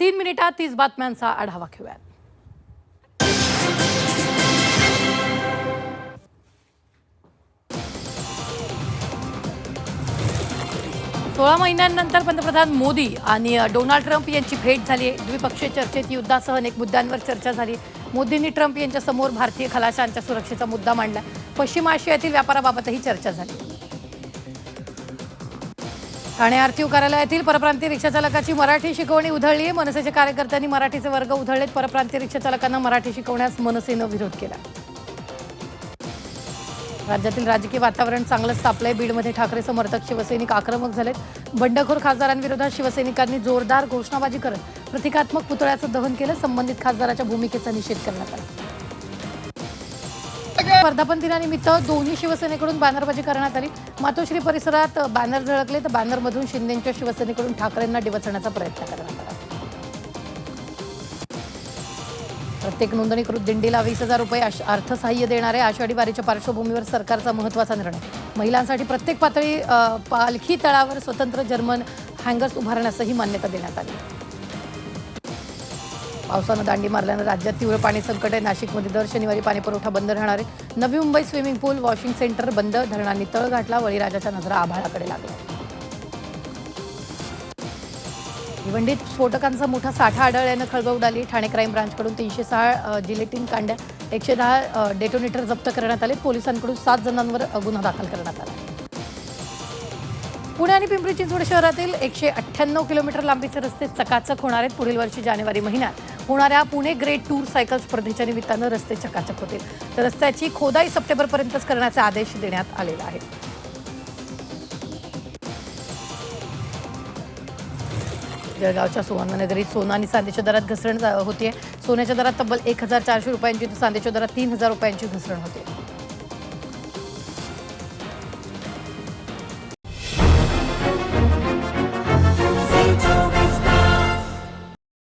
3 मिनिटात 30 बातम्यांचा आढावा घेऊयात. 16 महिन्यांनंतर पंतप्रधान मोदी आणि डोनाल्ड ट्रम्प यांची भेट झाली आहे. द्विपक्षीय चर्चेत युद्धासह अनेक मुद्द्यांवर चर्चा झाली. मोदींनी ट्रम्प यांच्यासमोर भारतीय खलाशांच्या सुरक्षेचा मुद्दा मांडला. पश्चिम आशियातील व्यापाराबाबतही चर्चा झाली. ठाणे आरटीओ कार्यालयातील परप्रांतीय रिक्षाचालकाची मराठी शिकवणी उधळली. मनसेच्या कार्यकर्त्यांनी मराठीचे वर्ग उधळलेत. परप्रांतीय रिक्षाचालकांना मराठी शिकवण्यास मनसेनं विरोध केला. राज्यातील राजकीय वातावरण चांगलंच तापलंय. बीडमध्ये ठाकरे समर्थक शिवसैनिक आक्रमक झालेत. बंडखोर खासदारांविरोधात शिवसैनिकांनी जोरदार घोषणाबाजी करत प्रतिकात्मक पुतळ्याचं दहन केलं. संबंधित खासदाराच्या भूमिकेचा निषेध करण्यात आला. वर्धापन दिनानिमित्त दोन्ही शिवसेनेकडून बॅनरबाजी करण्यात आली. मातोश्री परिसरात बॅनर झळकले तर बॅनरमधून शिंदेंच्या शिवसेनेकडून ठाकरेंना डिवचण्याचा प्रयत्न करण्यात आला. प्रत्येक नोंदणीकृत दिंडीला 20,000 रुपये अर्थसहाय्य देणारे. आषाढी वारीच्या पार्श्वभूमीवर सरकारचा महत्त्वाचा निर्णय. महिलांसाठी प्रत्येक पालखी तळावर स्वतंत्र जर्मन हँगर्स उभारण्यासही मान्यता देण्यात आली. पावसानं दांडी मारल्यानं राज्यात तीव्र पाणी संकट आहे. नाशिकमध्ये दर शनिवारी पाणीपुरवठा बंद राहणार आहे. नवी मुंबई स्विमिंग पूल, वॉशिंग सेंटर बंद. धरणांनी तळ गाठला. बळीराजाच्या नजरा आभाळाकडे लागल्या. भिवंडीत स्फोटकांचा मोठा साठा आढळल्यानं खळबळ उडाली. ठाणे क्राईम ब्रांचकडून 306 जिलेटिन कांड्या, 110 डेटोनेटर जप्त करण्यात आले. पोलिसांकडून 7 जणांवर गुन्हा दाखल करण्यात आला. पुणे आणि पिंपरी चिंचवड शहरातील 198 किलोमीटर लांबीचे रस्ते चकाचक होणार आहेत. पुढील वर्षी जानेवारी महिन्यात होणाऱ्या पुणे ग्रेट टूर सायकल स्पर्धेच्या निमित्तानं रस्ते चकाचक होतील. तर रस्त्याची खोदाई सप्टेंबरपर्यंतच करण्याचे आदेश देण्यात आलेले आहेत. जळगावच्या सुवर्णनगरीत सोनं आणि चांदीच्या दरात घसरण होतीये. सोन्याच्या दरात तब्बल 1,400 रुपयांची तर चांदीच्या दरात 3,000 रुपयांची घसरण होते.